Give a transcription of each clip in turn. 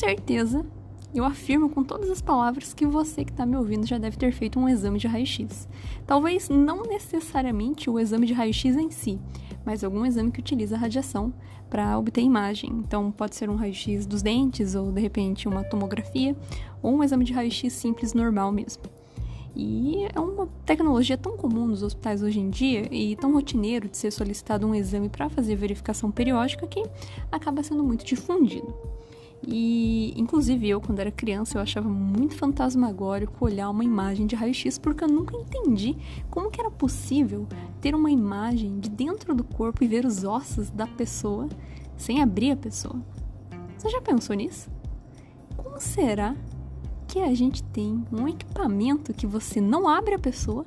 certeza, eu afirmo com todas as palavras que você que está me ouvindo já deve ter feito um exame de raio-x. Talvez não necessariamente o exame de raio-x em si, mas algum exame que utiliza a radiação para obter imagem. Então, pode ser um raio-x dos dentes, ou de repente uma tomografia, ou um exame de raio-x simples normal mesmo. E é uma tecnologia tão comum nos hospitais hoje em dia e tão rotineiro de ser solicitado um exame para fazer verificação periódica que acaba sendo muito difundido. E, inclusive, eu, quando era criança, eu achava muito fantasmagórico olhar uma imagem de raio-x, porque eu nunca entendi como que era possível ter uma imagem de dentro do corpo e ver os ossos da pessoa sem abrir a pessoa. Você já pensou nisso? Como será que a gente tem um equipamento que você não abre a pessoa,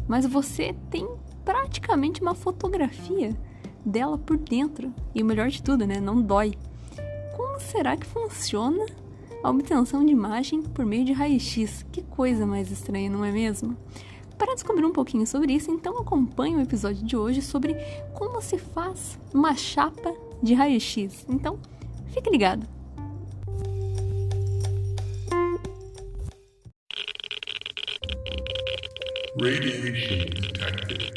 mas você tem praticamente uma fotografia dela por dentro? E o melhor de tudo, né? Não dói. Como será que funciona a obtenção de imagem por meio de raio-x? Que coisa mais estranha, não é mesmo? Para descobrir um pouquinho sobre isso, então acompanhe o episódio de hoje sobre como se faz uma chapa de raio-x. Então, fique ligado! Radiation detected.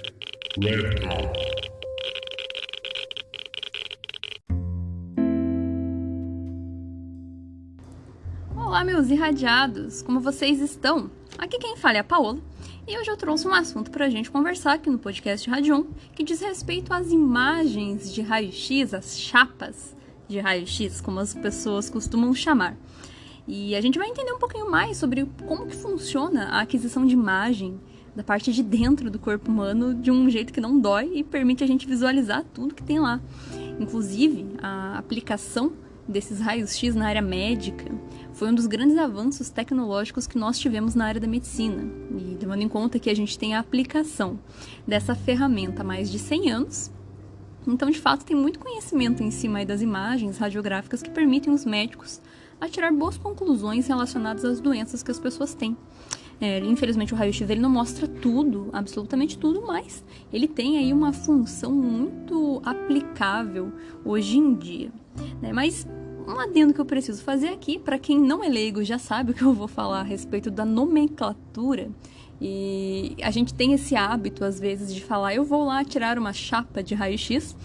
Red dot. Olá, meus irradiados! Como vocês estão? Aqui quem fala é a Paola, e hoje eu trouxe um assunto pra gente conversar aqui no podcast Radion, que diz respeito às imagens de raio-x, as chapas de raio-x, como as pessoas costumam chamar. E a gente vai entender um pouquinho mais sobre como que funciona a aquisição de imagem da parte de dentro do corpo humano de um jeito que não dói e permite a gente visualizar tudo que tem lá. Inclusive, a aplicação desses raios-x na área médica foi um dos grandes avanços tecnológicos que nós tivemos na área da medicina. E levando em conta que a gente tem a aplicação dessa ferramenta há mais de 100 anos, então de fato tem muito conhecimento em cima aí das imagens radiográficas que permitem os médicos a tirar boas conclusões relacionadas às doenças que as pessoas têm. Infelizmente o raio-x ele não mostra tudo, absolutamente tudo, mas ele tem aí uma função muito aplicável hoje em dia. Mas um adendo que eu preciso fazer aqui, para quem não é leigo já sabe o que eu vou falar a respeito da nomenclatura, e a gente tem esse hábito às vezes de falar eu vou lá tirar uma chapa de raio-x,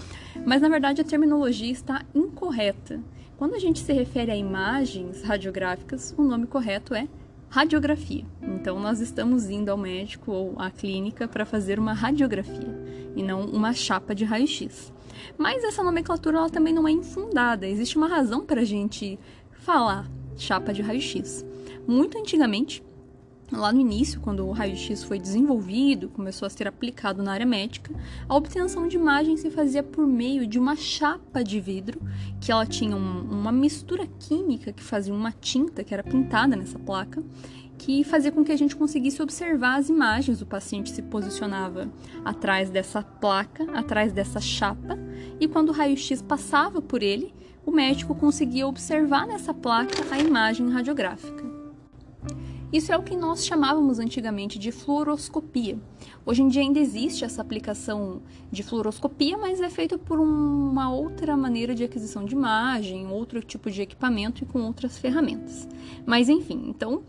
mas na verdade a terminologia está incorreta. Quando a gente se refere a imagens radiográficas, o nome correto é radiografia. Então nós estamos indo ao médico ou à clínica para fazer uma radiografia e não uma chapa de raio-x. Mas essa nomenclatura ela também não é infundada. Existe uma razão para a gente falar chapa de raio-x. Muito antigamente, lá no início, quando o raio-x foi desenvolvido, começou a ser aplicado na área médica, a obtenção de imagem se fazia por meio de uma chapa de vidro, que ela tinha uma mistura química que fazia uma tinta que era pintada nessa placa, que fazia com que a gente conseguisse observar as imagens. O paciente se posicionava atrás dessa placa, atrás dessa chapa, e quando o raio-x passava por ele, o médico conseguia observar nessa placa a imagem radiográfica. Isso é o que nós chamávamos antigamente de fluoroscopia. Hoje em dia ainda existe essa aplicação de fluoroscopia, mas é feita por uma outra maneira de aquisição de imagem, outro tipo de equipamento e com outras ferramentas. Mas enfim, então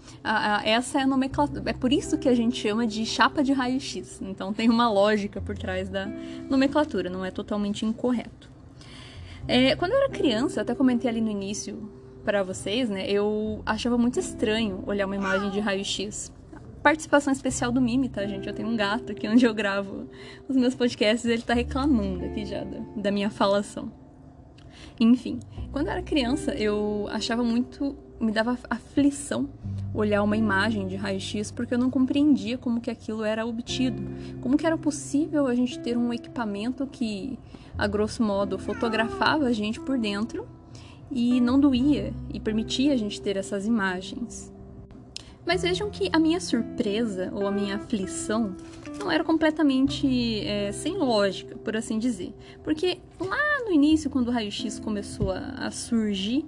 essa é a nomenclatura. É por isso que a gente chama de chapa de raio-x. Então tem uma lógica por trás da nomenclatura, não é totalmente incorreto. Quando eu era criança, eu até comentei ali no início para vocês, né? Eu achava muito estranho olhar uma imagem de raio-x. Participação especial do Mimi, tá, gente? Eu tenho um gato aqui onde eu gravo os meus podcasts e ele tá reclamando aqui já da minha falação. Enfim, quando eu era criança, eu achava muito... me dava aflição olhar uma imagem de raio-x porque eu não compreendia como que aquilo era obtido. Como que era possível a gente ter um equipamento que, a grosso modo, fotografava a gente por dentro e não doía e permitia a gente ter essas imagens. Mas vejam que a minha surpresa ou a minha aflição não era completamente sem lógica, por assim dizer. Porque lá no início, quando o raio-x começou a surgir,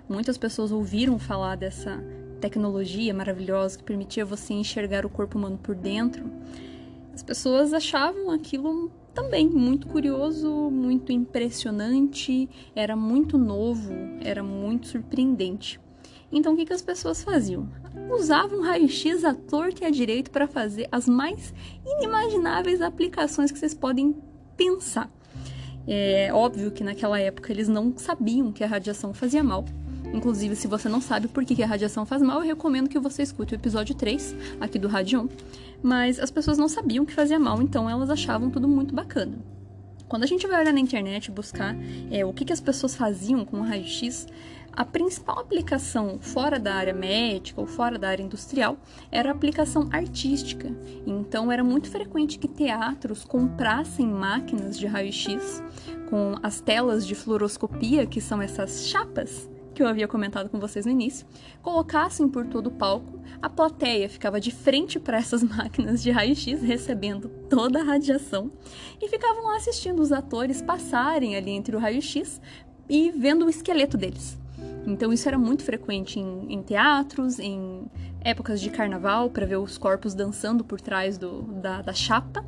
muitas pessoas ouviram falar dessa tecnologia maravilhosa que permitia você enxergar o corpo humano por dentro. As pessoas achavam aquilo também muito curioso, muito impressionante, era muito novo, era muito surpreendente. Então, o que as pessoas faziam? Usavam raio-x à torta e à direita para fazer as mais inimagináveis aplicações que vocês podem pensar. É óbvio que naquela época eles não sabiam que a radiação fazia mal. Inclusive, se você não sabe por que a radiação faz mal, eu recomendo que você escute o episódio 3, aqui do Radion. Mas as pessoas não sabiam que fazia mal, então elas achavam tudo muito bacana. Quando a gente vai olhar na internet e buscar o que as pessoas faziam com o raio-x, a principal aplicação fora da área médica ou fora da área industrial era a aplicação artística. Então, era muito frequente que teatros comprassem máquinas de raio-x com as telas de fluoroscopia, que são essas chapas que eu havia comentado com vocês no início, colocassem por todo o palco, a plateia ficava de frente para essas máquinas de raio-x, recebendo toda a radiação, e ficavam lá assistindo os atores passarem ali entre o raio-x e vendo o esqueleto deles. Então isso era muito frequente em teatros, em épocas de carnaval, para ver os corpos dançando por trás da chapa,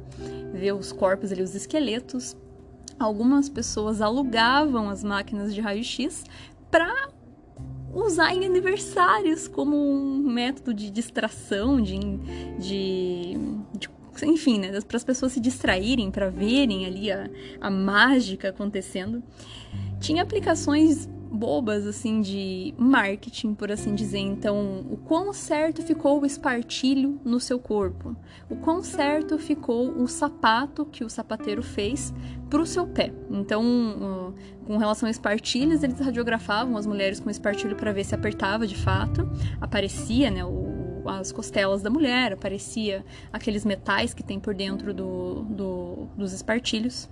ver os corpos ali, os esqueletos. Algumas pessoas alugavam as máquinas de raio-x para usar em aniversários como um método de distração, enfim, né, para as pessoas se distraírem, para verem ali a mágica acontecendo. Tinha aplicações bobas, assim, de marketing, por assim dizer. Então, o quão certo ficou o espartilho no seu corpo? O quão certo ficou o sapato que o sapateiro fez para o seu pé? Então, com relação a espartilhos, eles radiografavam as mulheres com espartilho para ver se apertava de fato. Aparecia, né, as costelas da mulher, aparecia aqueles metais que tem por dentro dos espartilhos.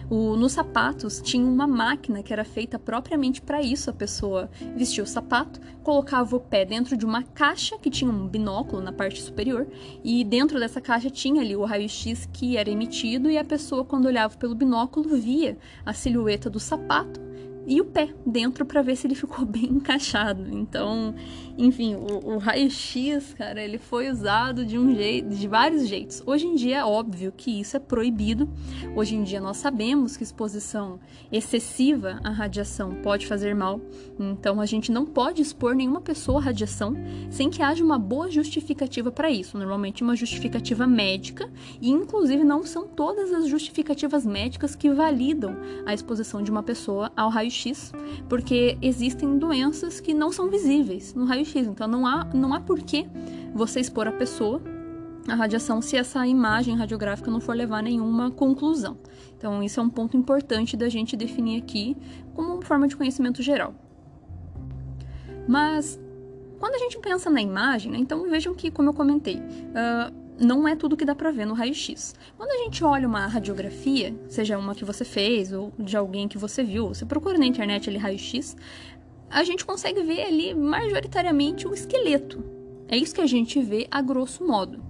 Nos sapatos tinha uma máquina que era feita propriamente para isso. A pessoa vestia o sapato, colocava o pé dentro de uma caixa que tinha um binóculo na parte superior, e dentro dessa caixa tinha ali o raio-x que era emitido, e a pessoa, quando olhava pelo binóculo, via a silhueta do sapato e o pé dentro para ver se ele ficou bem encaixado. Então, enfim, o raio-x, cara, ele foi usado de vários jeitos. Hoje em dia é óbvio que isso é proibido. Hoje em dia nós sabemos que exposição excessiva à radiação pode fazer mal. Então, a gente não pode expor nenhuma pessoa à radiação sem que haja uma boa justificativa para isso. Normalmente uma justificativa médica, e inclusive não são todas as justificativas médicas que validam a exposição de uma pessoa ao raio-x, porque existem doenças que não são visíveis no raio-x, então não há porquê você expor a pessoa à radiação se essa imagem radiográfica não for levar a nenhuma conclusão. Então isso é um ponto importante da gente definir aqui como forma de conhecimento geral. Mas quando a gente pensa na imagem, né, então vejam que, como eu comentei, não é tudo que dá pra ver no raio-x. Quando a gente olha uma radiografia, seja uma que você fez ou de alguém que você viu, você procura na internet ali raio-x, a gente consegue ver ali majoritariamente o esqueleto. É isso que a gente vê a grosso modo.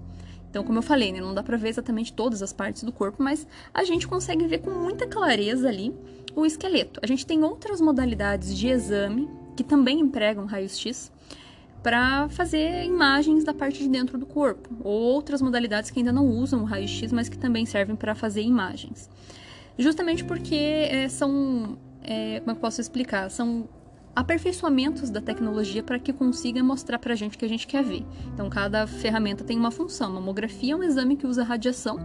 Então, como eu falei, né, não dá pra ver exatamente todas as partes do corpo, mas a gente consegue ver com muita clareza ali o esqueleto. A gente tem outras modalidades de exame que também empregam raio-x para fazer imagens da parte de dentro do corpo, ou outras modalidades que ainda não usam o raio-x, mas que também servem para fazer imagens. Justamente porque como eu posso explicar? São aperfeiçoamentos da tecnologia para que consiga mostrar para a gente o que a gente quer ver. Então, cada ferramenta tem uma função. A mamografia é um exame que usa radiação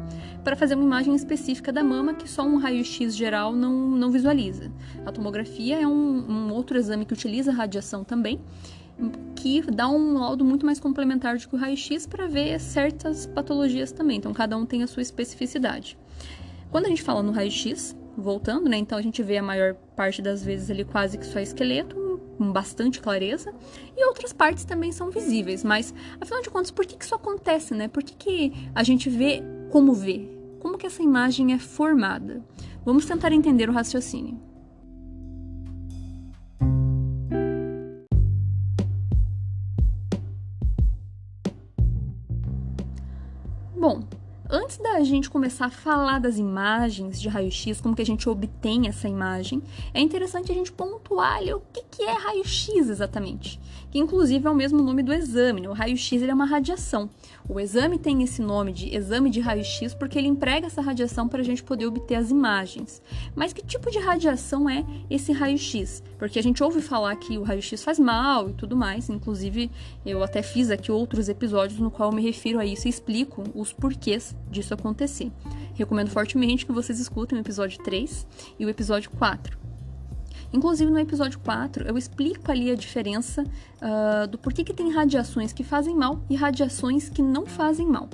para fazer uma imagem específica da mama que só um raio-x geral não visualiza. A tomografia é um outro exame que utiliza radiação também, que dá um laudo muito mais complementar do que o raio-x para ver certas patologias também. Então, cada um tem a sua especificidade. Quando a gente fala no raio-x, voltando, né? Então, a gente vê a maior parte das vezes ali quase que só esqueleto, com bastante clareza, e outras partes também são visíveis. Mas, afinal de contas, por que isso acontece, né? Por que a gente vê como vê? Como que essa imagem é formada? Vamos tentar entender o raciocínio. Bom, Antes da gente começar a falar das imagens de raio-x, como que a gente obtém essa imagem, é interessante a gente pontuar ali o que é raio-x exatamente, que inclusive é o mesmo nome do exame, né? O raio-x ele é uma radiação. O exame tem esse nome de exame de raio-x porque ele emprega essa radiação para a gente poder obter as imagens. Mas que tipo de radiação é esse raio-x? Porque a gente ouve falar que o raio-x faz mal e tudo mais, inclusive eu até fiz aqui outros episódios no qual eu me refiro a isso e explico os porquês disso acontecer. Recomendo fortemente que vocês escutem o episódio 3 e o episódio 4. Inclusive, no episódio 4, eu explico ali a diferença do porquê que tem radiações que fazem mal e radiações que não fazem mal.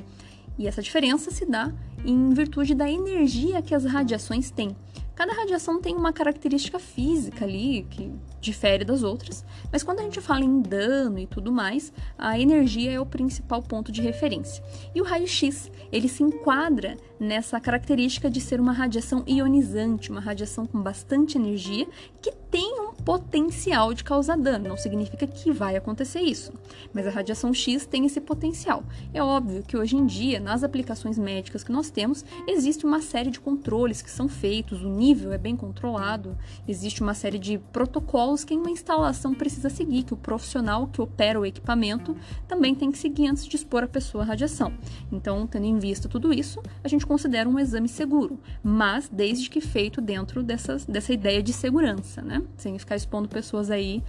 E essa diferença se dá em virtude da energia que as radiações têm. Cada radiação tem uma característica física ali que difere das outras, mas quando a gente fala em dano e tudo mais, a energia é o principal ponto de referência. E o raio-x, ele se enquadra nessa característica de ser uma radiação ionizante, uma radiação com bastante energia, que tem um potencial de causar dano. Não significa que vai acontecer isso, mas a radiação X tem esse potencial. É óbvio que hoje em dia, nas aplicações médicas que nós temos, existe uma série de controles que são feitos, o nível é bem controlado, existe uma série de protocolos que uma instalação precisa seguir, que o profissional que opera o equipamento também tem que seguir antes de expor a pessoa à radiação. Então, tendo em vista tudo isso, a gente considera um exame seguro, mas desde que feito dentro dessa ideia de segurança, né? Sem ficar expondo pessoas aí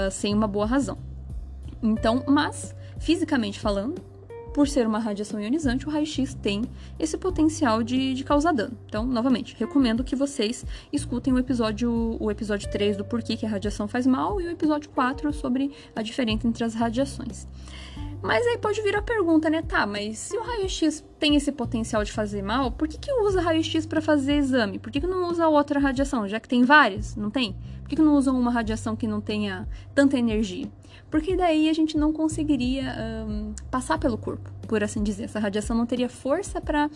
sem uma boa razão. Então, mas, fisicamente falando, por ser uma radiação ionizante, o raio-x tem esse potencial de causar dano. Então, novamente, recomendo que vocês escutem o episódio 3 do porquê que a radiação faz mal e o episódio 4 sobre a diferença entre as radiações. Mas aí pode vir a pergunta, né? Tá, mas se o raio-x tem esse potencial de fazer mal, por que usa raio-x para fazer exame? Por que não usa outra radiação? Já que tem várias, não tem? Por que não usa uma radiação que não tenha tanta energia? Porque daí a gente não conseguiria passar pelo corpo, por assim dizer. Essa radiação não teria força para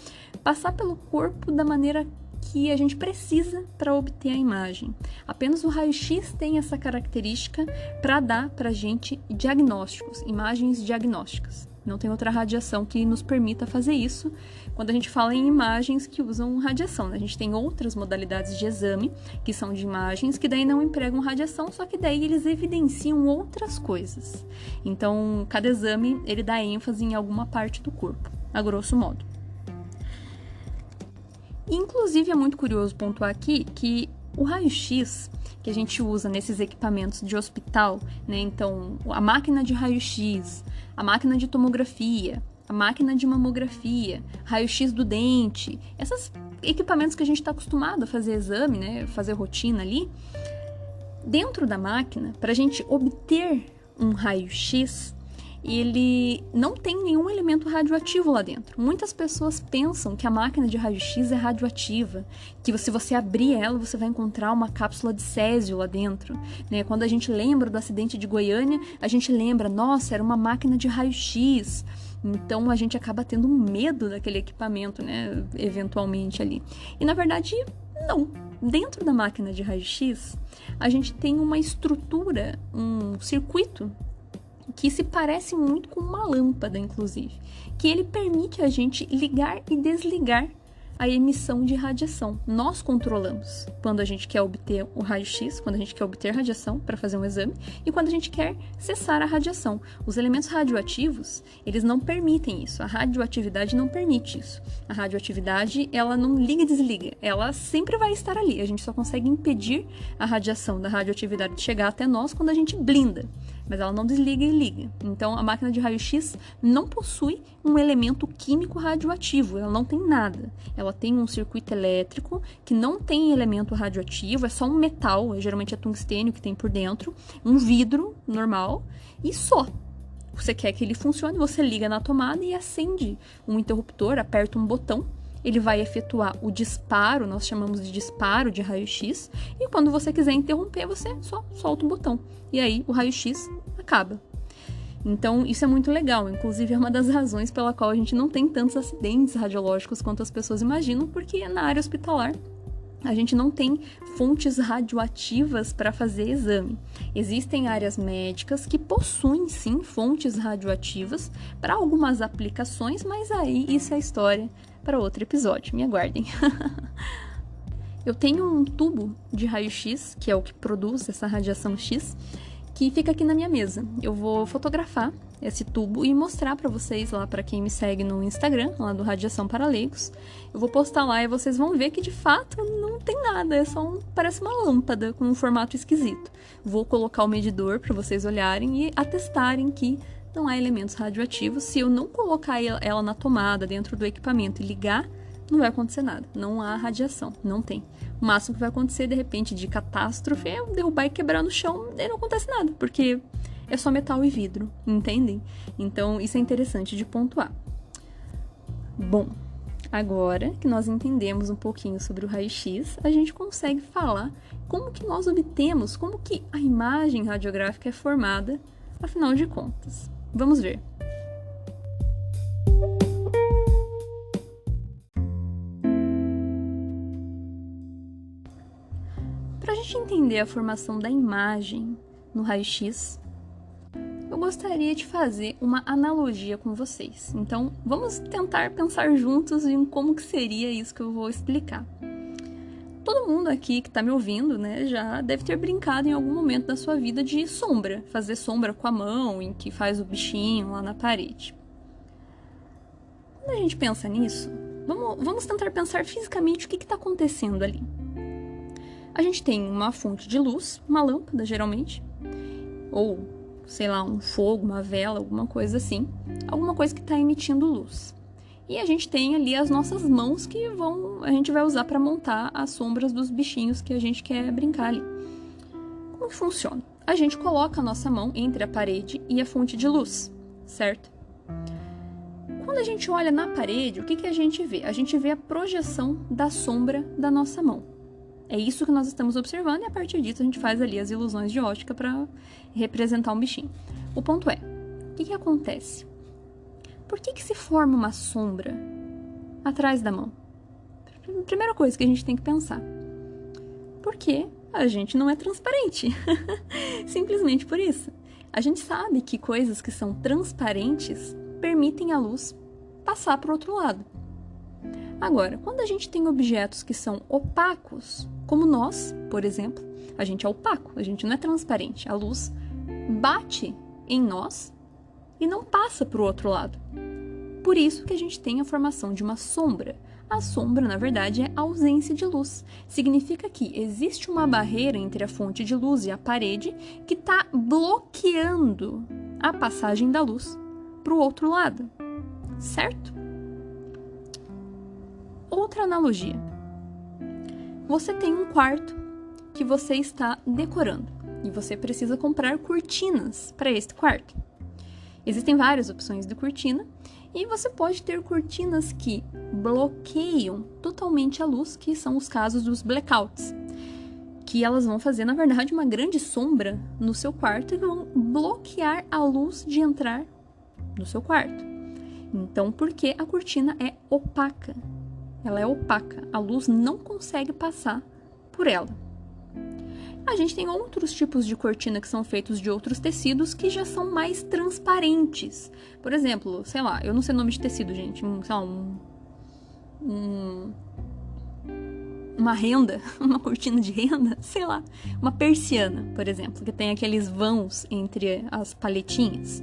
passar pelo corpo da maneira que a gente precisa para obter a imagem. Apenas o raio-x tem essa característica para dar para a gente diagnósticos, imagens diagnósticas. Não tem outra radiação que nos permita fazer isso quando a gente fala em imagens que usam radiação, né? A gente tem outras modalidades de exame, que são de imagens, que daí não empregam radiação, só que daí eles evidenciam outras coisas. Então, cada exame, ele dá ênfase em alguma parte do corpo, a grosso modo. Inclusive, é muito curioso pontuar aqui que o raio-x que a gente usa nesses equipamentos de hospital, né? Então, a máquina de raio-x, a máquina de tomografia, a máquina de mamografia, raio-x do dente, esses equipamentos que a gente está acostumado a fazer exame, né? Fazer rotina ali, dentro da máquina, para a gente obter um raio-x, ele não tem nenhum elemento radioativo lá dentro. Muitas pessoas pensam que a máquina de raio-x é radioativa, que se você abrir ela, você vai encontrar uma cápsula de césio lá dentro, né? Quando a gente lembra do acidente de Goiânia, a gente lembra, nossa, era uma máquina de raio-x. Então, a gente acaba tendo um medo daquele equipamento, né? Eventualmente ali. E, na verdade, não. Dentro da máquina de raio-x, a gente tem uma estrutura, um circuito que se parece muito com uma lâmpada, inclusive, que ele permite a gente ligar e desligar a emissão de radiação. Nós controlamos quando a gente quer obter o raio-x, quando a gente quer obter radiação para fazer um exame e quando a gente quer cessar a radiação. Os elementos radioativos, eles não permitem isso. A radioatividade não permite isso. A radioatividade, ela não liga e desliga. Ela sempre vai estar ali. A gente só consegue impedir a radiação da radioatividade de chegar até nós quando a gente blinda. Mas ela não desliga e liga. Então, a máquina de raio-x não possui um elemento químico radioativo, ela não tem nada. Ela tem um circuito elétrico que não tem elemento radioativo, é só um metal, geralmente é tungstênio que tem por dentro, um vidro normal e só. Você quer que ele funcione, você liga na tomada e acende um interruptor, aperta um botão, ele vai efetuar o disparo, nós chamamos de disparo de raio-x, e quando você quiser interromper, você só solta o botão. E aí o raio-x acaba. Então, isso é muito legal. Inclusive, é uma das razões pela qual a gente não tem tantos acidentes radiológicos quanto as pessoas imaginam, porque na área hospitalar A gente não tem fontes radioativas para fazer exame. Existem áreas médicas que possuem, sim, fontes radioativas para algumas aplicações, mas aí isso é história para outro episódio. Me aguardem. Eu tenho um tubo de raio-x, que é o que produz essa radiação X, que fica aqui na minha mesa. Eu vou fotografar esse tubo e mostrar para vocês lá, para quem me segue no Instagram, lá do Radiação para Leigos. Eu vou postar lá e vocês vão ver que de fato não tem nada, é só parece uma lâmpada com um formato esquisito. Vou colocar o medidor para vocês olharem e atestarem que não há elementos radioativos. Se eu não colocar ela na tomada dentro do equipamento e ligar, não vai acontecer nada, não há radiação, não tem. O máximo que vai acontecer, de repente, de catástrofe é eu derrubar e quebrar no chão e não acontece nada, porque é só metal e vidro, entendem? Então, isso é interessante de pontuar. Bom, agora que nós entendemos um pouquinho sobre o raio-x, a gente consegue falar como que nós obtemos, como que a imagem radiográfica é formada, afinal de contas. Vamos ver. Para a gente entender a formação da imagem no raio-x, eu gostaria de fazer uma analogia com vocês. Então, vamos tentar pensar juntos em como que seria isso que eu vou explicar. Todo mundo aqui que está me ouvindo, né, já deve ter brincado em algum momento da sua vida de sombra, fazer sombra com a mão, em que faz o bichinho lá na parede. Quando a gente pensa nisso, vamos tentar pensar fisicamente o que está acontecendo ali. A gente tem uma fonte de luz, uma lâmpada geralmente, ou, sei lá, um fogo, uma vela, alguma coisa assim, alguma coisa que está emitindo luz. E a gente tem ali as nossas mãos que a gente vai usar para montar as sombras dos bichinhos que a gente quer brincar ali. Como que funciona? A gente coloca a nossa mão entre a parede e a fonte de luz, certo? Quando a gente olha na parede, o que a gente vê? A gente vê a projeção da sombra da nossa mão. É isso que nós estamos observando e a partir disso a gente faz ali as ilusões de ótica para representar um bichinho. O ponto é, o que acontece? Por que se forma uma sombra atrás da mão? Primeira coisa que a gente tem que pensar. Porque a gente não é transparente. Simplesmente por isso. A gente sabe que coisas que são transparentes permitem a luz passar para o outro lado. Agora, quando a gente tem objetos que são opacos, como nós, por exemplo, a gente é opaco, a gente não é transparente. A luz bate em nós e não passa para o outro lado. Por isso que a gente tem a formação de uma sombra. A sombra, na verdade, é ausência de luz. Significa que existe uma barreira entre a fonte de luz e a parede que está bloqueando a passagem da luz para o outro lado, certo? Outra analogia. Você tem um quarto que você está decorando e você precisa comprar cortinas para este quarto. Existem várias opções de cortina e você pode ter cortinas que bloqueiam totalmente a luz, que são os casos dos blackouts, que elas vão fazer, na verdade, uma grande sombra no seu quarto e vão bloquear a luz de entrar no seu quarto. Então, porque a cortina é opaca. Ela é opaca, a luz não consegue passar por ela. A gente tem outros tipos de cortina que são feitos de outros tecidos que já são mais transparentes. Por exemplo, sei lá, eu não sei o nome de tecido, gente, uma renda, uma cortina de renda, sei lá, uma persiana, por exemplo, que tem aqueles vãos entre as paletinhas.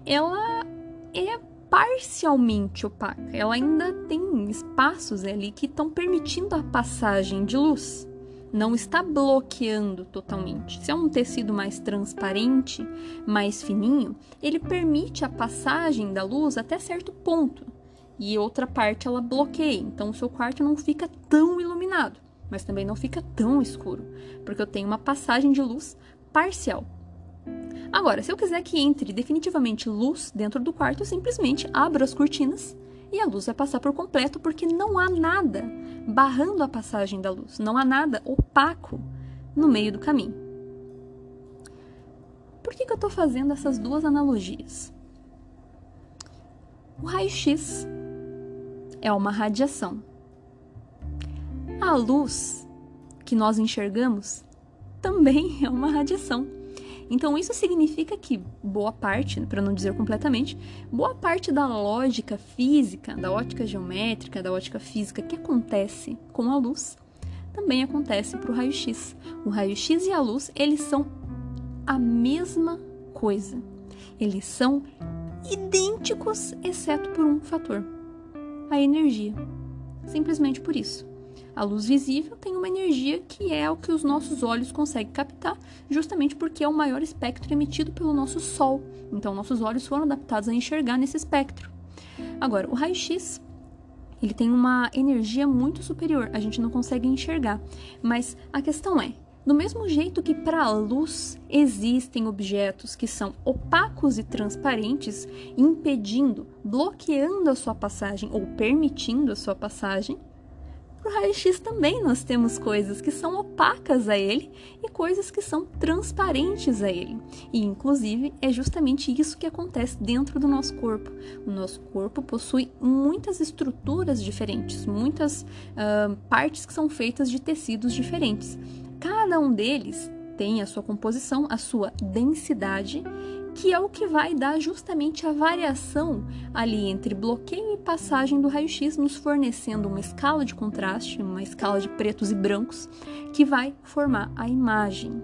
Ela é parcialmente opaca, ela ainda tem espaços ali que estão permitindo a passagem de luz, não está bloqueando totalmente. Se é um tecido mais transparente, mais fininho, ele permite a passagem da luz até certo ponto, e outra parte ela bloqueia, então o seu quarto não fica tão iluminado, mas também não fica tão escuro, porque eu tenho uma passagem de luz parcial. Agora, se eu quiser que entre definitivamente luz dentro do quarto, eu simplesmente abro as cortinas e a luz vai passar por completo, porque não há nada barrando a passagem da luz, não há nada opaco no meio do caminho. Por que eu estou fazendo essas duas analogias? O raio-x é uma radiação. A luz que nós enxergamos também é uma radiação. Então isso significa que boa parte, para não dizer completamente, boa parte da lógica física, da ótica geométrica, da ótica física que acontece com a luz, também acontece para o raio-x. O raio-x e a luz, eles são a mesma coisa. Eles são idênticos, exceto por um fator: a energia. Simplesmente por isso. A luz visível tem uma energia que é o que os nossos olhos conseguem captar, justamente porque é o maior espectro emitido pelo nosso Sol. Então, nossos olhos foram adaptados a enxergar nesse espectro. Agora, o raio-x, ele tem uma energia muito superior, a gente não consegue enxergar. Mas a questão é, do mesmo jeito que para a luz existem objetos que são opacos e transparentes, impedindo, bloqueando a sua passagem ou permitindo a sua passagem, para o raio-x também nós temos coisas que são opacas a ele e coisas que são transparentes a ele. E, inclusive, é justamente isso que acontece dentro do nosso corpo. O nosso corpo possui muitas estruturas diferentes, muitas partes que são feitas de tecidos diferentes. Cada um deles tem a sua composição, a sua densidade, que é o que vai dar justamente a variação ali entre bloqueio e passagem do raio-x, nos fornecendo uma escala de contraste, uma escala de pretos e brancos, que vai formar a imagem.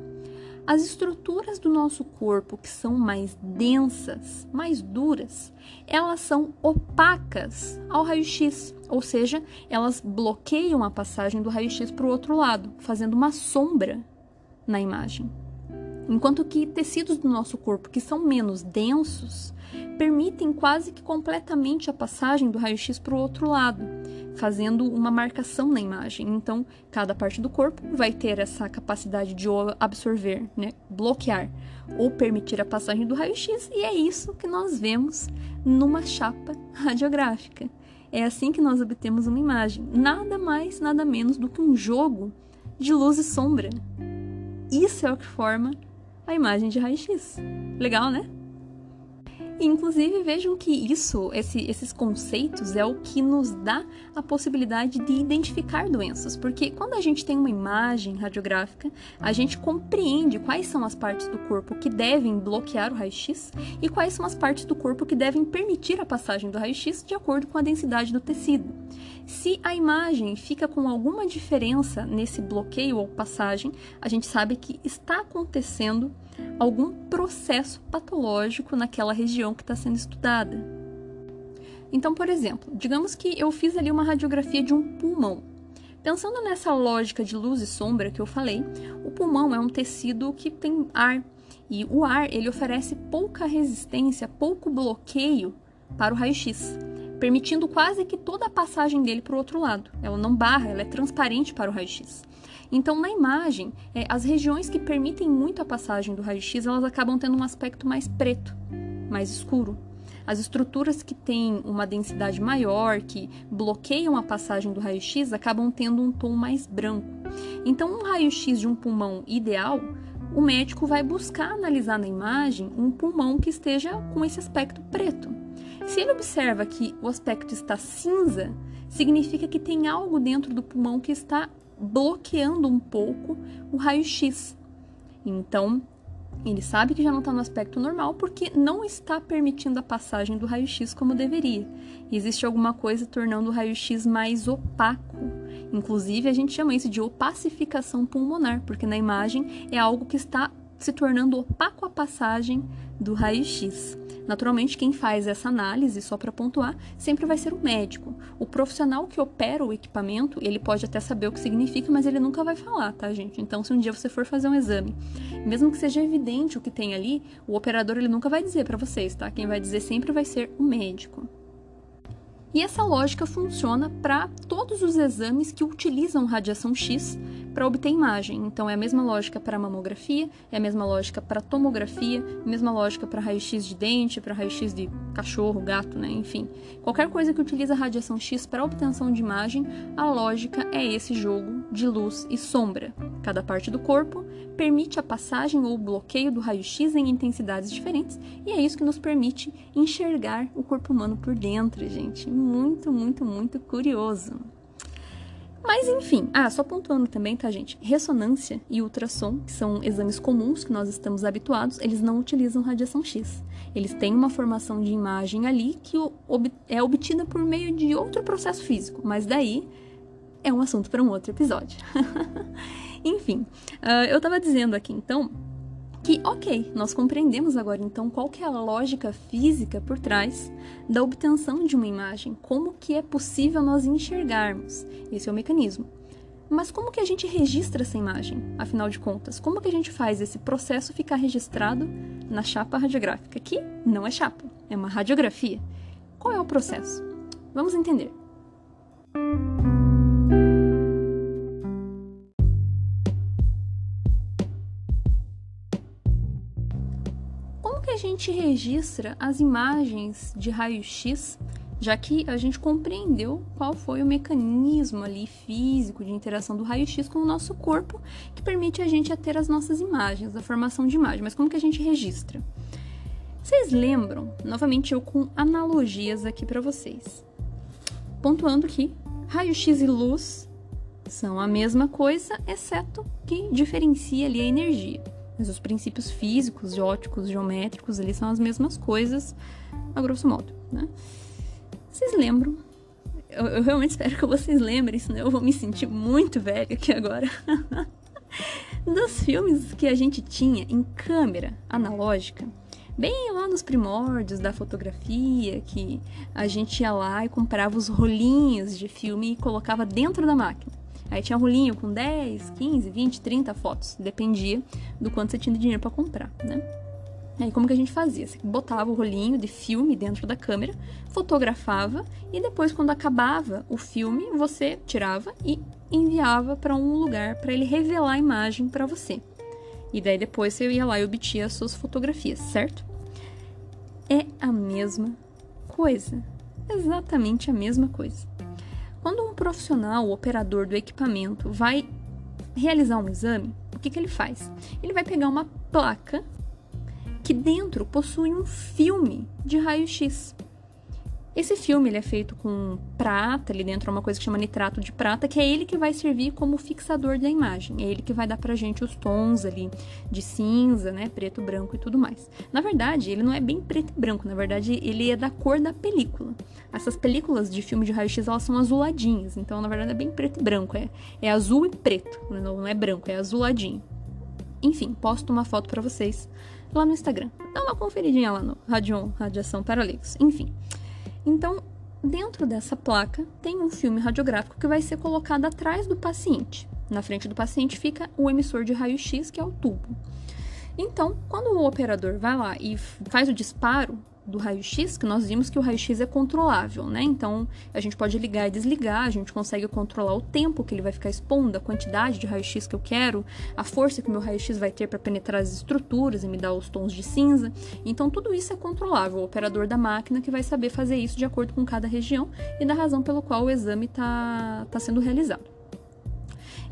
As estruturas do nosso corpo, que são mais densas, mais duras, elas são opacas ao raio-x, ou seja, elas bloqueiam a passagem do raio-x para o outro lado, fazendo uma sombra na imagem. Enquanto que tecidos do nosso corpo que são menos densos permitem quase que completamente a passagem do raio-x para o outro lado, fazendo uma marcação na imagem. Então, cada parte do corpo vai ter essa capacidade de absorver, bloquear ou permitir a passagem do raio-x, e é isso que nós vemos numa chapa radiográfica. É assim que nós obtemos uma imagem, nada mais, nada menos do que um jogo de luz e sombra. Isso é o que forma a imagem de raio-x. Legal, né? Inclusive, vejam que esses conceitos é o que nos dá a possibilidade de identificar doenças, porque quando a gente tem uma imagem radiográfica, a gente compreende quais são as partes do corpo que devem bloquear o raio-x e quais são as partes do corpo que devem permitir a passagem do raio-x de acordo com a densidade do tecido. Se a imagem fica com alguma diferença nesse bloqueio ou passagem, a gente sabe que está acontecendo algum processo patológico naquela região que está sendo estudada. Então, por exemplo, digamos que eu fiz ali uma radiografia de um pulmão. Pensando nessa lógica de luz e sombra que eu falei, o pulmão é um tecido que tem ar, e o ar ele oferece pouca resistência, pouco bloqueio para o raio-x, permitindo quase que toda a passagem dele para o outro lado. Ela não barra, ela é transparente para o raio-x. Então, na imagem, as regiões que permitem muito a passagem do raio-x, elas acabam tendo um aspecto mais preto, mais escuro. As estruturas que têm uma densidade maior, que bloqueiam a passagem do raio-x, acabam tendo um tom mais branco. Então, um raio-x de um pulmão ideal, o médico vai buscar analisar na imagem um pulmão que esteja com esse aspecto preto. Se ele observa que o aspecto está cinza, significa que tem algo dentro do pulmão que está bloqueando um pouco o raio-x. Então, ele sabe que já não está no aspecto normal porque não está permitindo a passagem do raio-x como deveria. Existe alguma coisa tornando o raio-x mais opaco. Inclusive, a gente chama isso de opacificação pulmonar, porque na imagem é algo que está se tornando opaco a passagem do raio-x. Naturalmente, quem faz essa análise, só para pontuar, sempre vai ser o médico. O profissional que opera o equipamento, ele pode até saber o que significa, mas ele nunca vai falar, tá, gente? Então, se um dia você for fazer um exame, mesmo que seja evidente o que tem ali, o operador ele nunca vai dizer para vocês, tá? Quem vai dizer sempre vai ser o médico. E essa lógica funciona para todos os exames que utilizam radiação X para obter imagem. Então, é a mesma lógica para mamografia, é a mesma lógica para tomografia, a mesma lógica para raio-x de dente, para raio-x de cachorro, gato, enfim. Qualquer coisa que utiliza radiação X para obtenção de imagem, a lógica é esse jogo de luz e sombra. Cada parte do corpo permite a passagem ou bloqueio do raio-x em intensidades diferentes, e é isso que nos permite enxergar o corpo humano por dentro, gente. Muito, muito, muito curioso. Mas enfim, só pontuando também, tá, gente? Ressonância e ultrassom, que são exames comuns que nós estamos habituados, eles não utilizam radiação X. Eles têm uma formação de imagem ali que é obtida por meio de outro processo físico, mas daí é um assunto para um outro episódio. Enfim, eu tava dizendo aqui então que, ok, nós compreendemos agora então qual que é a lógica física por trás da obtenção de uma imagem, como que é possível nós enxergarmos, esse é o mecanismo. Mas como que a gente registra essa imagem, afinal de contas? Como que a gente faz esse processo ficar registrado na chapa radiográfica, que não é chapa, é uma radiografia? Qual é o processo? Vamos entender. A gente registra as imagens de raio-x, já que a gente compreendeu qual foi o mecanismo ali físico de interação do raio-x com o nosso corpo, que permite a gente ter as nossas imagens, a formação de imagem. Mas como que a gente registra? Vocês lembram? Novamente eu com analogias aqui para vocês. Pontuando que raio-x e luz são a mesma coisa, exceto que diferencia ali a energia. Mas os princípios físicos, ópticos, geométricos, eles são as mesmas coisas, a grosso modo, né? Vocês lembram? Eu realmente espero que vocês lembrem, senão eu vou me sentir muito velha aqui agora. Dos filmes que a gente tinha em câmera analógica, bem lá nos primórdios da fotografia, que a gente ia lá e comprava os rolinhos de filme e colocava dentro da máquina. Aí tinha rolinho com 10, 15, 20, 30 fotos. Dependia do quanto você tinha de dinheiro para comprar, né? Aí como que a gente fazia? Você botava o rolinho de filme dentro da câmera, fotografava e depois quando acabava o filme, você tirava e enviava para um lugar para ele revelar a imagem para você. E daí depois você ia lá e obtia as suas fotografias, certo? É a mesma coisa. Exatamente a mesma coisa. Quando um profissional, o operador do equipamento, vai realizar um exame, o que ele faz? Ele vai pegar uma placa que dentro possui um filme de raio-x. Esse filme ele é feito com prata, ali dentro é uma coisa que chama nitrato de prata, que é ele que vai servir como fixador da imagem. É ele que vai dar pra gente os tons ali de cinza, né, preto, branco e tudo mais. Na verdade, ele não é bem preto e branco, na verdade, ele é da cor da película. Essas películas de filme de raio-x, elas são azuladinhas, então, na verdade, é bem preto e branco, é azul e preto, não é branco, é azuladinho. Enfim, posto uma foto pra vocês lá no Instagram. Dá uma conferidinha lá no Radiação para Leigos, enfim. Então, dentro dessa placa, tem um filme radiográfico que vai ser colocado atrás do paciente. Na frente do paciente fica o emissor de raio-x, que é o tubo. Então, quando o operador vai lá e faz o disparo do raio-x, que nós vimos que o raio-x é controlável, né? Então, a gente pode ligar e desligar, a gente consegue controlar o tempo que ele vai ficar expondo, a quantidade de raio-x que eu quero, a força que o meu raio-x vai ter para penetrar as estruturas e me dar os tons de cinza. Então, tudo isso é controlável. O operador da máquina que vai saber fazer isso de acordo com cada região e da razão pelo qual o exame está sendo realizado.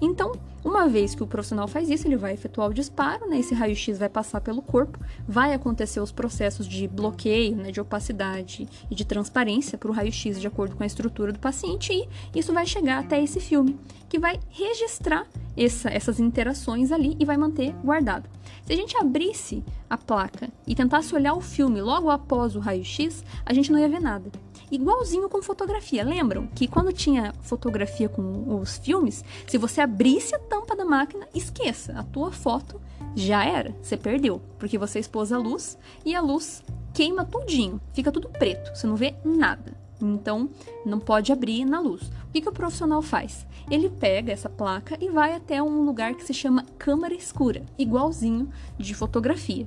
Então, uma vez que o profissional faz isso, ele vai efetuar o disparo, né? Esse raio-x vai passar pelo corpo, vai acontecer os processos de bloqueio, né, de opacidade e de transparência para o raio-x de acordo com a estrutura do paciente e isso vai chegar até esse filme, que vai registrar essas interações ali e vai manter guardado. Se a gente abrisse a placa e tentasse olhar o filme logo após o raio-x, a gente não ia ver nada. Igualzinho com fotografia. Lembram que quando tinha fotografia com os filmes, se você abrisse a tampa da máquina, esqueça, a tua foto já era, você perdeu, porque você expôs a luz e a luz queima tudinho, fica tudo preto, você não vê nada. Então, não pode abrir na luz. O que o profissional faz? Ele pega essa placa e vai até um lugar que se chama câmara escura, igualzinho de fotografia,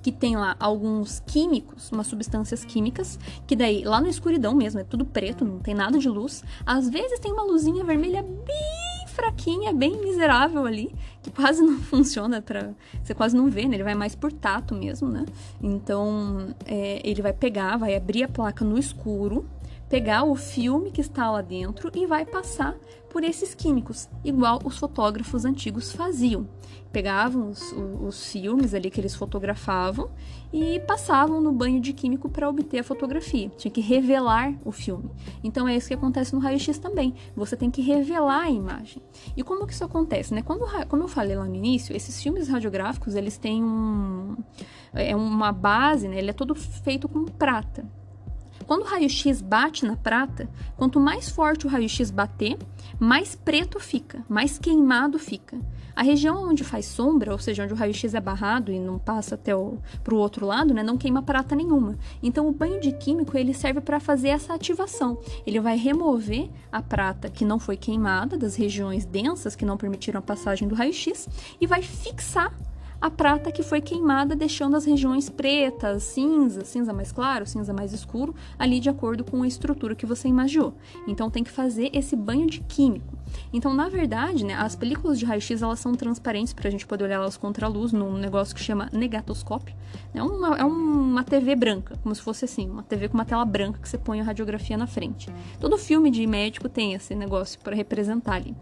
que tem lá alguns químicos, umas substâncias químicas, que daí, lá na escuridão mesmo, é tudo preto, não tem nada de luz. Às vezes tem uma luzinha vermelha bem fraquinha, bem miserável ali, que quase não funciona, você quase não vê, né? Ele vai mais por tato mesmo, né? Então, ele vai pegar, vai abrir a placa no escuro, pegar o filme que está lá dentro e vai passar por esses químicos, igual os fotógrafos antigos faziam. Pegavam os filmes ali que eles fotografavam e passavam no banho de químico para obter a fotografia. Tinha que revelar o filme. Então é isso que acontece no raio-x também. Você tem que revelar a imagem. E como que isso acontece, né? Como eu falei lá no início, esses filmes radiográficos, eles têm uma base, né? Ele é todo feito com prata. Quando o raio-x bate na prata, quanto mais forte o raio-x bater, mais preto fica, mais queimado fica. A região onde faz sombra, ou seja, onde o raio-x é barrado e não passa até para o outro lado, né, não queima prata nenhuma. Então, o banho de químico ele serve para fazer essa ativação. Ele vai remover a prata que não foi queimada, das regiões densas que não permitiram a passagem do raio-x, e vai fixar a prata que foi queimada, deixando as regiões pretas, cinza mais claro, cinza mais escuro, ali de acordo com a estrutura que você imaginou. Então tem que fazer esse banho de químico. Então, na verdade, né, as películas de raio-x elas são transparentes para a gente poder olhar elas contra a luz num negócio que chama negatoscópio. É uma TV branca, como se fosse assim, uma TV com uma tela branca que você põe a radiografia na frente. Todo filme de médico tem esse negócio para representar ali.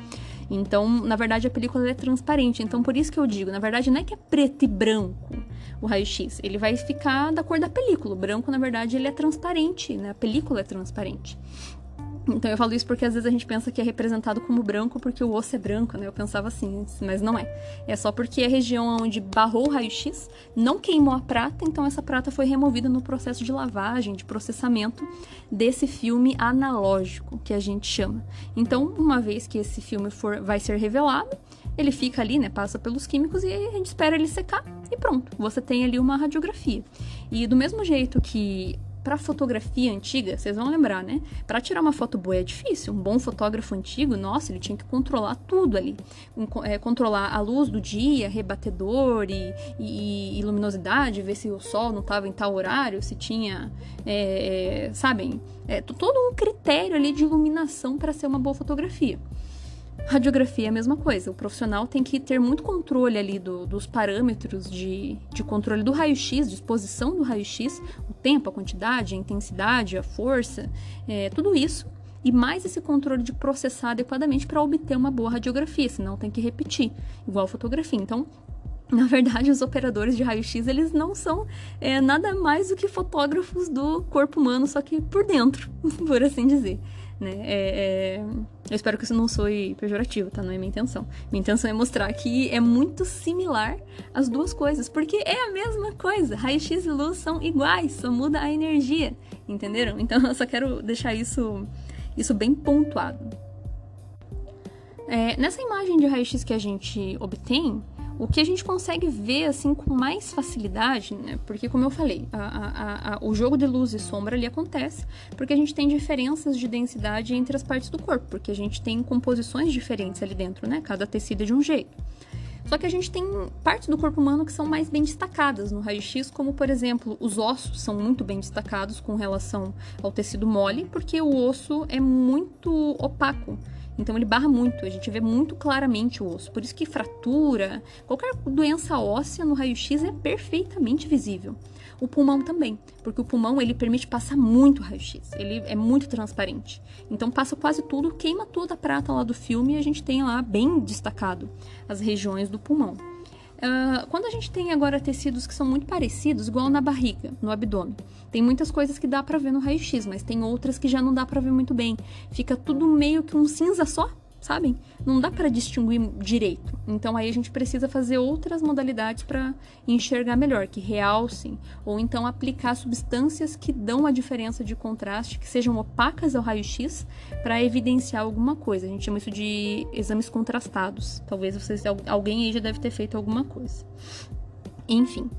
Então, na verdade, a película é transparente. Então, por isso que eu digo, na verdade, não é que é preto e branco o raio-x. Ele vai ficar da cor da película. O branco, na verdade, ele é transparente, né? A película é transparente. Então, eu falo isso porque às vezes a gente pensa que é representado como branco porque o osso é branco, né? Eu pensava assim, mas não é. É só porque a região onde barrou o raio-x não queimou a prata, então essa prata foi removida no processo de lavagem, de processamento desse filme analógico, que a gente chama. Então, uma vez que esse filme vai ser revelado, ele fica ali, né? Passa pelos químicos e a gente espera ele secar e pronto. Você tem ali uma radiografia. E do mesmo jeito que para fotografia antiga, vocês vão lembrar, né? Para tirar uma foto boa é difícil. Um bom fotógrafo antigo, nossa, ele tinha que controlar tudo ali. Controlar a luz do dia, rebatedor e luminosidade, ver se o sol não estava em tal horário, se tinha, sabem? Todo um critério ali de iluminação para ser uma boa fotografia. Radiografia é a mesma coisa, o profissional tem que ter muito controle ali dos parâmetros de controle do raio-x, de exposição do raio-x, o tempo, a quantidade, a intensidade, a força, tudo isso, e mais esse controle de processar adequadamente para obter uma boa radiografia, senão tem que repetir, igual a fotografia. Então, na verdade, os operadores de raio-x, eles não são nada mais do que fotógrafos do corpo humano, só que por dentro, por assim dizer. Né? Eu espero que isso não soe pejorativo, tá? Não é minha intenção. Minha intenção é mostrar que é muito similar as duas coisas, porque é a mesma coisa. Raio-x e luz são iguais, só muda a energia, entenderam? Então eu só quero deixar isso bem pontuado. Nessa imagem de raio-x que a gente obtém, o que a gente consegue ver assim com mais facilidade, né? Porque como eu falei, o jogo de luz e sombra ali acontece porque a gente tem diferenças de densidade entre as partes do corpo, porque a gente tem composições diferentes ali dentro, né? Cada tecido é de um jeito. Só que a gente tem partes do corpo humano que são mais bem destacadas no raio-x, como por exemplo, os ossos são muito bem destacados com relação ao tecido mole, porque o osso é muito opaco. Então ele barra muito, a gente vê muito claramente o osso. Por isso que fratura, qualquer doença óssea no raio-x é perfeitamente visível. O pulmão também, porque o pulmão ele permite passar muito raio-x, ele é muito transparente. Então passa quase tudo, queima toda a prata lá do filme e a gente tem lá bem destacado as regiões do pulmão. Quando a gente tem agora tecidos que são muito parecidos, igual na barriga, no abdômen, tem muitas coisas que dá pra ver no raio-x, mas tem outras que já não dá pra ver muito bem. Fica tudo meio que um cinza só, sabem? Não dá pra distinguir direito. Então aí a gente precisa fazer outras modalidades para enxergar melhor, que realcem, ou então aplicar substâncias que dão a diferença de contraste, que sejam opacas ao raio-x, para evidenciar alguma coisa. A gente chama isso de exames contrastados. Talvez alguém aí já deve ter feito alguma coisa. Enfim.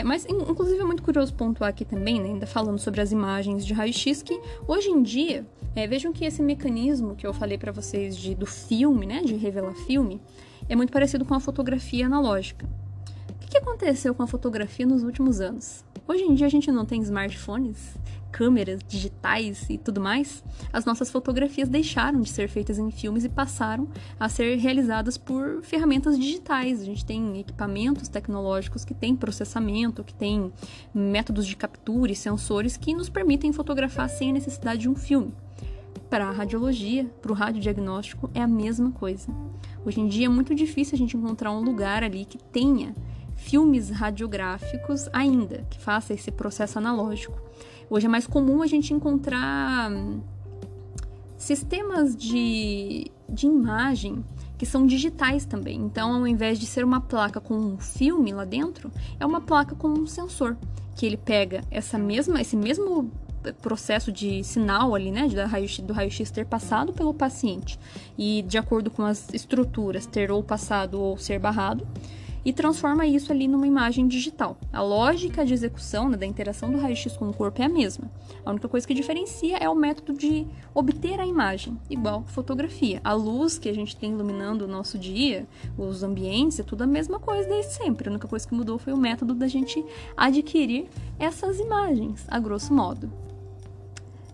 Mas, inclusive, é muito curioso pontuar aqui também, né, ainda falando sobre as imagens de raio-x, que hoje em dia, vejam que esse mecanismo que eu falei para vocês do filme, né, de revelar filme, é muito parecido com a fotografia analógica. O que aconteceu com a fotografia nos últimos anos? Hoje em dia a gente não tem smartphones, câmeras digitais e tudo mais. As nossas fotografias deixaram de ser feitas em filmes e passaram a ser realizadas por ferramentas digitais. A gente tem equipamentos tecnológicos que têm processamento, que têm métodos de captura e sensores que nos permitem fotografar sem a necessidade de um filme. Para a radiologia, para o radiodiagnóstico, é a mesma coisa. Hoje em dia é muito difícil a gente encontrar um lugar ali que tenha filmes radiográficos ainda, que faça esse processo analógico. Hoje é mais comum a gente encontrar sistemas de imagem que são digitais também. Então, ao invés de ser uma placa com um filme lá dentro, é uma placa com um sensor, que ele pega esse mesmo processo de sinal ali, né, do raio-x ter passado pelo paciente e, de acordo com as estruturas, ter ou passado ou ser barrado, e transforma isso ali numa imagem digital. A lógica de execução, né, da interação do raio-x com o corpo é a mesma. A única coisa que diferencia é o método de obter a imagem, igual fotografia. A luz que a gente tem iluminando o nosso dia, os ambientes, é tudo a mesma coisa desde sempre. A única coisa que mudou foi o método da gente adquirir essas imagens, a grosso modo.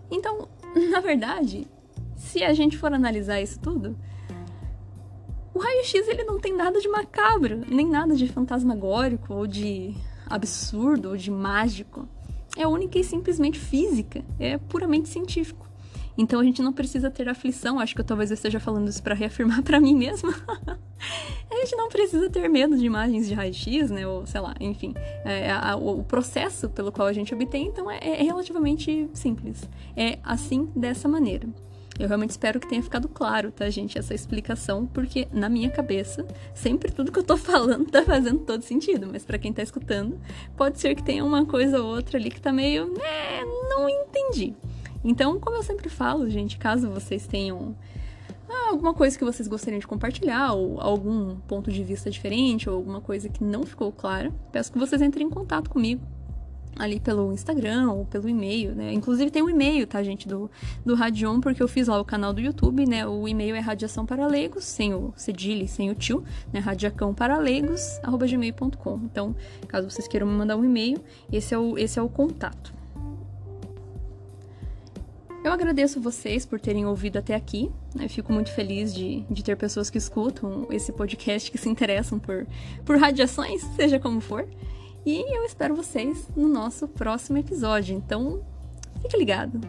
Então, na verdade, se a gente for analisar isso tudo, o raio-x ele não tem nada de macabro, nem nada de fantasmagórico, ou de absurdo, ou de mágico. É única e simplesmente física, é puramente científico. Então a gente não precisa ter aflição, acho que talvez eu esteja falando isso para reafirmar para mim mesma. A gente não precisa ter medo de imagens de raio-x, né, ou sei lá, enfim. O processo pelo qual a gente obtém, então, é relativamente simples. É assim, dessa maneira. Eu realmente espero que tenha ficado claro, tá, gente, essa explicação, porque na minha cabeça, sempre tudo que eu tô falando tá fazendo todo sentido, mas pra quem tá escutando, pode ser que tenha uma coisa ou outra ali que tá meio, não entendi. Então, como eu sempre falo, gente, caso vocês tenham alguma coisa que vocês gostariam de compartilhar, ou algum ponto de vista diferente, ou alguma coisa que não ficou clara, peço que vocês entrem em contato comigo, ali pelo Instagram ou pelo e-mail, né? Inclusive tem um e-mail, tá, gente, do Radion, porque eu fiz lá o canal do YouTube, né? O e-mail é radiaçãoparalegos, sem o cedilha, sem o tio, né? radiacãoparalegos@gmail.com. Então, caso vocês queiram me mandar um e-mail, esse é o contato. Eu agradeço vocês por terem ouvido até aqui, né? Fico muito feliz de ter pessoas que escutam esse podcast, que se interessam por radiações, seja como for. E eu espero vocês no nosso próximo episódio. Então, fique ligado!